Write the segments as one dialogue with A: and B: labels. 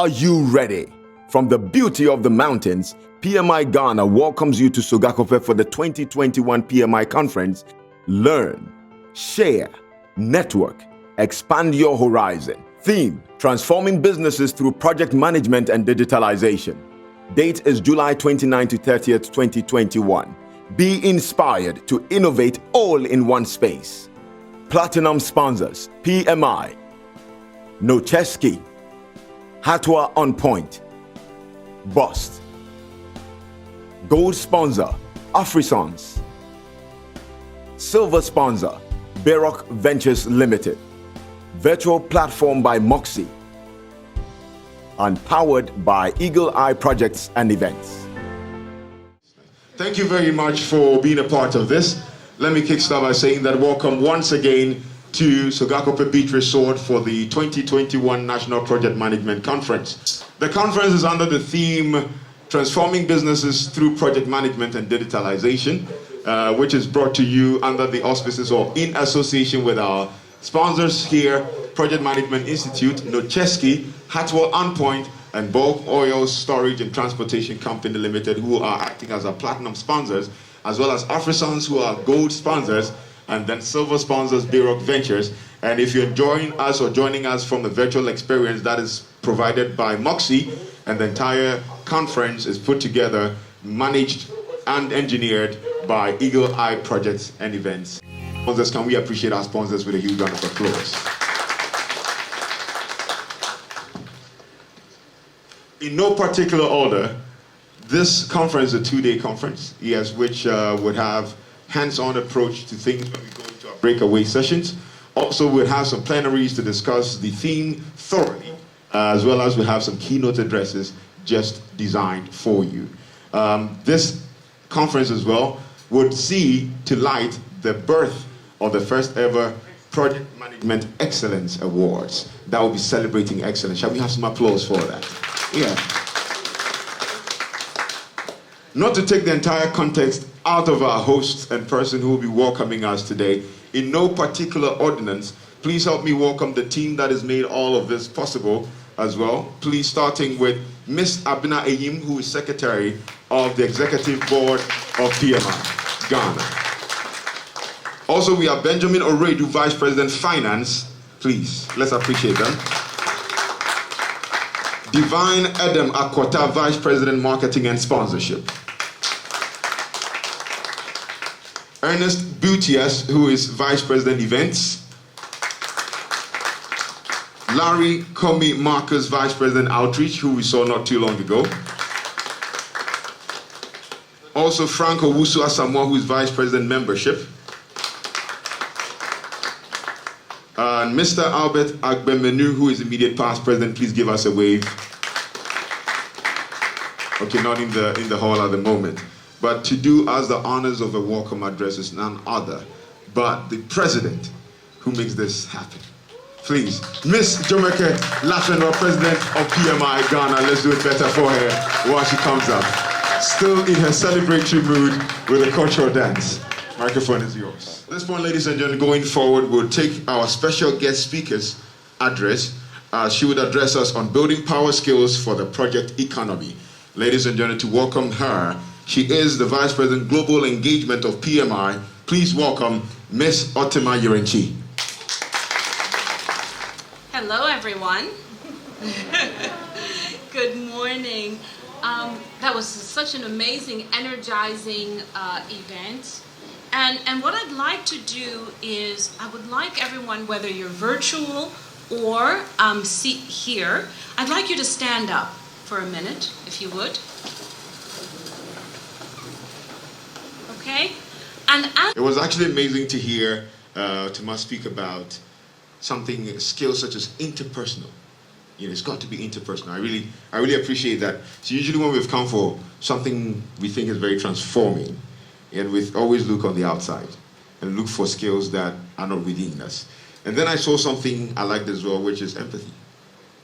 A: Are you ready? From the beauty of the mountains, PMI Ghana welcomes you to Sogakope for the 2021 PMI Conference. Learn, share, network, expand your horizon. Theme: Transforming Businesses Through Project Management and Digitalization. Date is July 29 to 30th, 2021. Be inspired to innovate all in one space. Platinum sponsors: PMI, Nocheski, Hatwa On Point, Bust. Gold sponsor: Afrisons. Silver sponsor: Baroque Ventures Limited. Virtual platform by Moxie. And powered by Eagle Eye Projects and Events.
B: Thank you very much for being a part of this. Let me kickstart by saying that welcome once again to Sogakope Beach Resort for the 2021 National Project Management Conference. The conference is under the theme Transforming Businesses Through Project Management and Digitalization, which is brought to you under the auspices or in association with our sponsors here, Project Management Institute, Nocheski, Hatwa On Point, and Bulk Oil Storage and Transportation Company Limited, who are acting as our platinum sponsors, as well as Afrisons, who are gold sponsors, and then silver sponsors, Baroque Ventures. And if you're joining us from the virtual experience, that is provided by Moxie, and the entire conference is put together, managed and engineered by Eagle Eye Projects and Events. Sponsors, can we appreciate our sponsors with a huge round of applause? In no particular order, this conference is a two-day conference, yes, which would have hands-on approach to things when we go into our breakaway sessions. Also, we'll have some plenaries to discuss the theme thoroughly, as well as we'll have some keynote addresses just designed for you. This conference as well would see to light the birth of the first ever Project Management Excellence Awards. That will be celebrating excellence. Shall we have some applause for that? Yeah. Not to take the entire context out of our host and person who will be welcoming us today, in no particular ordinance, please help me welcome the team that has made all of this possible as well. Please, starting with Miss Abina Eyim, who is Secretary of the Executive Board of PMI Ghana. Also, we have Benjamin Oredu, Vice President Finance. Please, let's appreciate them. Divine Adam Akwata, Vice President Marketing and Sponsorship. Ernest Butias, who is Vice President Events. Larry Komi Marcus, Vice President Outreach, who we saw not too long ago. Also Frank Owusu Asamoah, who is Vice President Membership. And Mr. Albert Agbemenu, who is immediate past president. Please give us a wave. Okay, not in the hall at the moment. But to do us the honors of a welcome address is none other but the president who makes this happen. Please, Miss Jomeke Lafenwa, President of PMI Ghana. Let's do it better for her while she comes up. Still in her celebratory mood with a cultural dance. Microphone is yours. At this point, ladies and gentlemen, going forward, we'll take our special guest speaker's address. She would address us on building power skills for the project economy. Ladies and gentlemen, to welcome her, she is the Vice President Global Engagement of PMI. Please welcome Miss Otima Yerenchi.
C: Hello, everyone. Good morning. That was such an amazing, energizing event. And what I'd like to do is, I would like everyone, whether you're virtual or sit here, I'd like you to stand up for a minute, if you would. Okay? And
B: it was actually amazing to hear Thomas speak about skills such as interpersonal. You know, it's got to be interpersonal. I really appreciate that. So usually when we've come for something we think is very transforming, and we always look on the outside and look for skills that are not within us. And then I saw something I liked as well, which is empathy.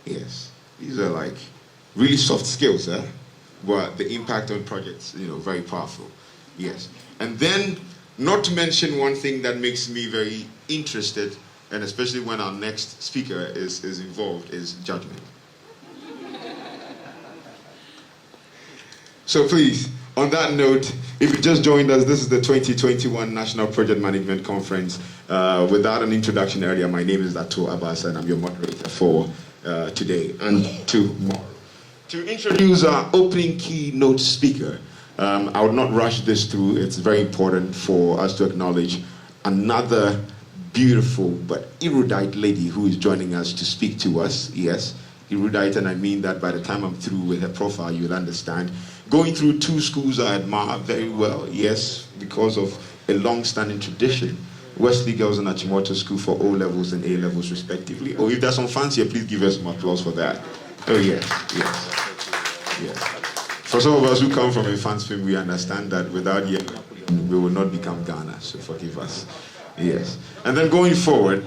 B: Yes, these are like really soft skills, but the impact on projects, very powerful. Yes. And then, not to mention one thing that makes me very interested, and especially when our next speaker is involved, is judgment. So please, on that note, if you just joined us, this is the 2021 National Project Management Conference. Without an introduction earlier, my name is Ato Abassah, and I'm your moderator for today and tomorrow. To introduce our opening keynote speaker, I would not rush this through. It's very important for us to acknowledge another beautiful but erudite lady who is joining us to speak to us. Yes, erudite, and I mean that by the time I'm through with her profile, you'll understand. Going through two schools I admire very well, yes, because of a long-standing tradition. Wesley Girls and Achimota School for O levels and A levels respectively. Oh, if there's some fans here, please give us some applause for that. Oh yes, yes, yes. For some of us who come from a fans film, we understand that without yet, we will not become Ghana, so forgive us. Yes. And then going forward,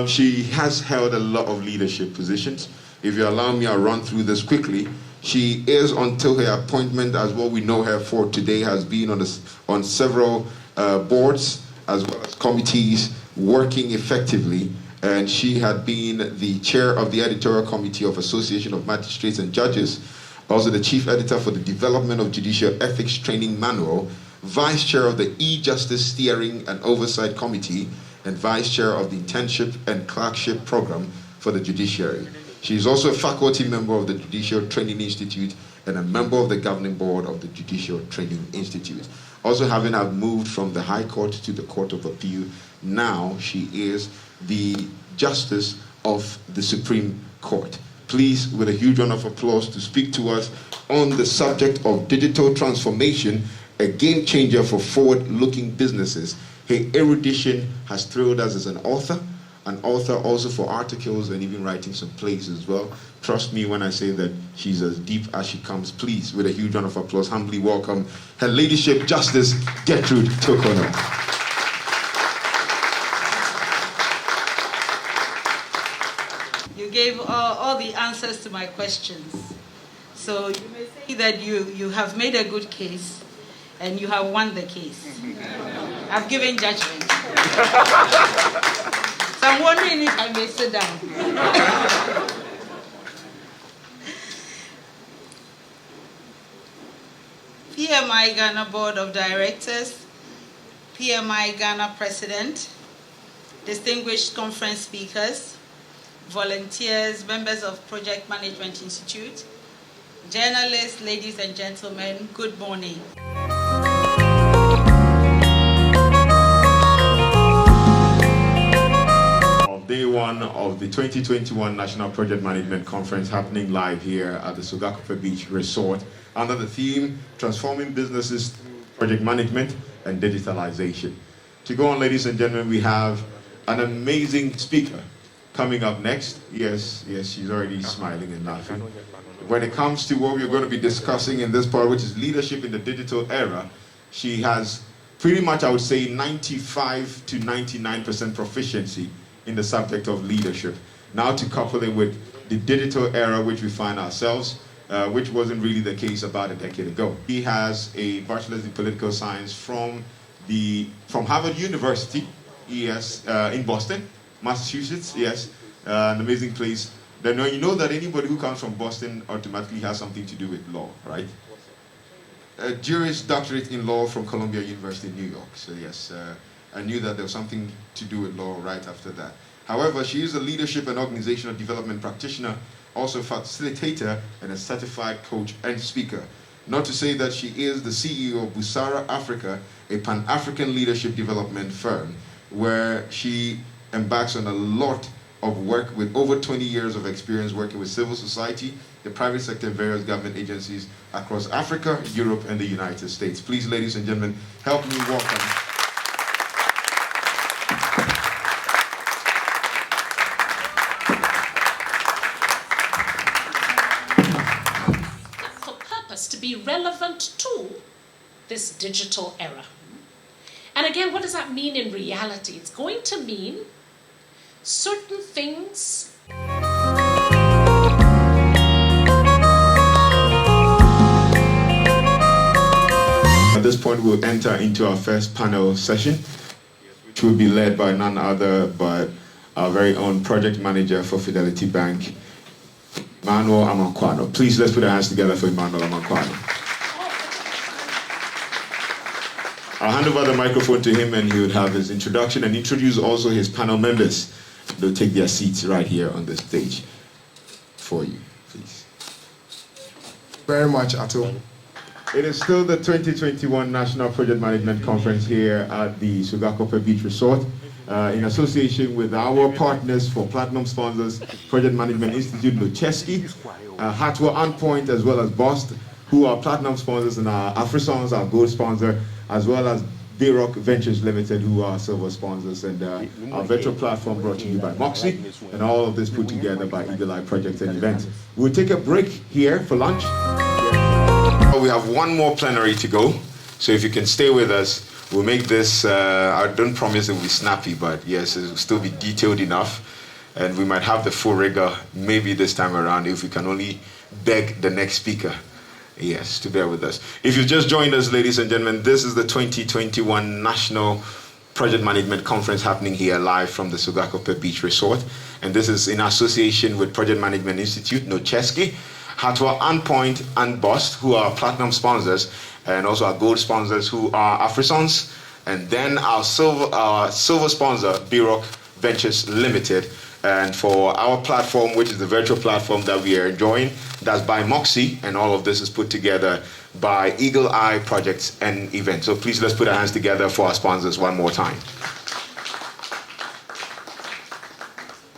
B: she has held a lot of leadership positions. If you allow me, I'll run through this quickly. She is, until her appointment as what we know her for today, has been on several boards as well as committees working effectively. And she had been the chair of the editorial committee of Association of Magistrates and Judges, also the chief editor for the development of Judicial Ethics Training Manual, vice chair of the E-Justice Steering and Oversight Committee, and vice chair of the Internship and Clerkship Program for the Judiciary. She is also a faculty member of the Judicial Training Institute and a member of the governing board of the Judicial Training Institute. Also having moved from the High Court to the Court of Appeal, now she is the Justice of the Supreme Court. Please, with a huge round of applause, to speak to us on the subject of digital transformation, a game changer for forward-looking businesses. Her erudition has thrilled us as an author also for articles and even writing some plays as well. Trust me when I say that she's as deep as she comes. Please, with a huge round of applause, humbly welcome Her Ladyship Justice Gertrude Tokono.
D: You gave all the answers to my questions. So you may say that you have made a good case and you have won the case. I've given judgment. So I'm wondering if I may sit down. PMI Ghana Board of Directors, PMI Ghana President, distinguished conference speakers, volunteers, members of Project Management Institute, journalists, ladies and gentlemen, good morning.
B: Day one of the 2021 National Project Management Conference happening live here at the Sogakope Beach Resort under the theme, Transforming Businesses Through Project Management and Digitalization. To go on, ladies and gentlemen, we have an amazing speaker coming up next. Yes, she's already smiling and laughing. When it comes to what we're going to be discussing in this part, which is leadership in the digital era, she has pretty much, I would say, 95 to 99% proficiency in the subject of leadership. Now to couple it with the digital era which we find ourselves, which wasn't really the case about a decade ago. He has a bachelor's in political science from Harvard University, yes, in Boston, Massachusetts, yes, an amazing place. Then you know that anybody who comes from Boston automatically has something to do with law, right? A Juris Doctorate in Law from Columbia University in New York. So yes, I knew that there was something to do with law right after that. However, she is a leadership and organizational development practitioner, also a facilitator and a certified coach and speaker. Not to say that she is the CEO of Busara Africa, a Pan-African leadership development firm, where she embarks on a lot of work with over 20 years of experience working with civil society, the private sector, and various government agencies across Africa, Europe, and the United States. Please, ladies and gentlemen, help me welcome
C: for purpose to be relevant to this digital era. And again, what does that mean in reality? It's going to mean certain things
B: At this point, we'll enter into our first panel session, which will be led by none other but our very own project manager for Fidelity Bank, Emmanuel Amankwano. Please, let's put our hands together for Emmanuel Amankwano. I'll hand over the microphone to him and he would have his introduction and introduce also his panel members. They'll take their seats right here on the stage for you, please.
E: Very much, Ato.
B: It is still the 2021 National Project Management Conference here at the Sugakope Beach Resort in association with our partners for Platinum sponsors, Project Management Institute Lucheski, Hatwa Anpoint, as well as Bost, who are Platinum sponsors, and our Afrisons, our Gold sponsor, as well as Bayrock Ventures Limited, who are Silver sponsors, and our virtual platform brought to you by Moxie, and all of this put together by Eagle Eye Project and Events. We'll take a break here for lunch. We have one more plenary to go, so if you can stay with us, we'll make this, I don't promise it will be snappy, but yes, it will still be detailed enough, and we might have the full rigor maybe this time around if we can only beg the next speaker. Yes, to bear with us. If you've just joined us, ladies and gentlemen, this is the 2021 National Project Management Conference happening here live from the Sugakope Beach Resort. And this is in association with Project Management Institute, Nocheski, Hatwa Anpoint, and Bost, who are Platinum sponsors, and also our Gold sponsors, who are Afrisons, and then our silver sponsor, Bayrock Ventures Limited. And for our platform, which is the virtual platform that we are enjoying, that's by Moxie, and all of this is put together by Eagle Eye Projects and Events. So please, let's put our hands together for our sponsors one more time.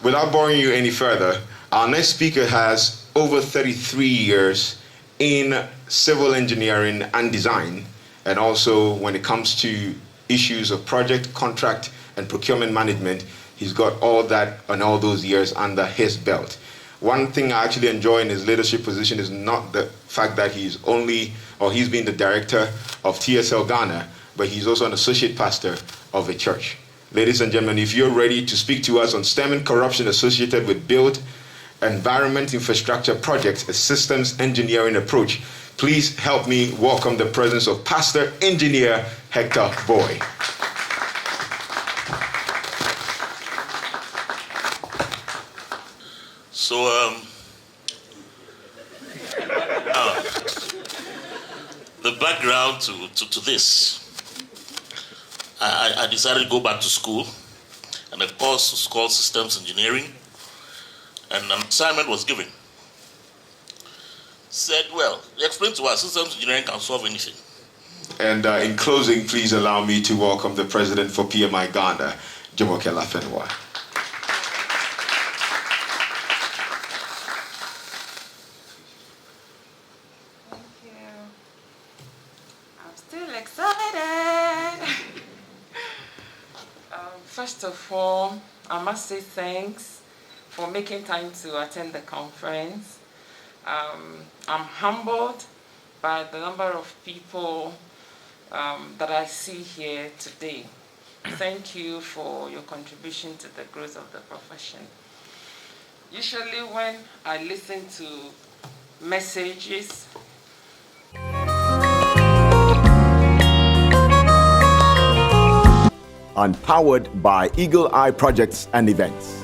B: Without boring you any further, our next speaker has over 33 years in civil engineering and design, and also when it comes to issues of project, contract, and procurement management, he's got all that and all those years under his belt. One thing I actually enjoy in his leadership position is not the fact that he's been the director of TSL Ghana, but he's also an associate pastor of a church. Ladies and gentlemen, if you're ready to speak to us on stemming corruption associated with built environment infrastructure projects, a systems engineering approach, please help me welcome the presence of Pastor Engineer Hector Boy.
F: So, the background to this, I decided to go back to school, and the course was called Systems Engineering, and an assignment was given. Said, well, explain to us, systems engineering can solve anything.
B: And in closing, please allow me to welcome the president for PMI Ghana, Jumoke Lafenwa.
G: First of all, I must say thanks for making time to attend the conference. I'm humbled by the number of people that I see here today. Thank you for your contribution to the growth of the profession. Usually when I listen to messages,
A: Empowered by Eagle Eye Projects and Events.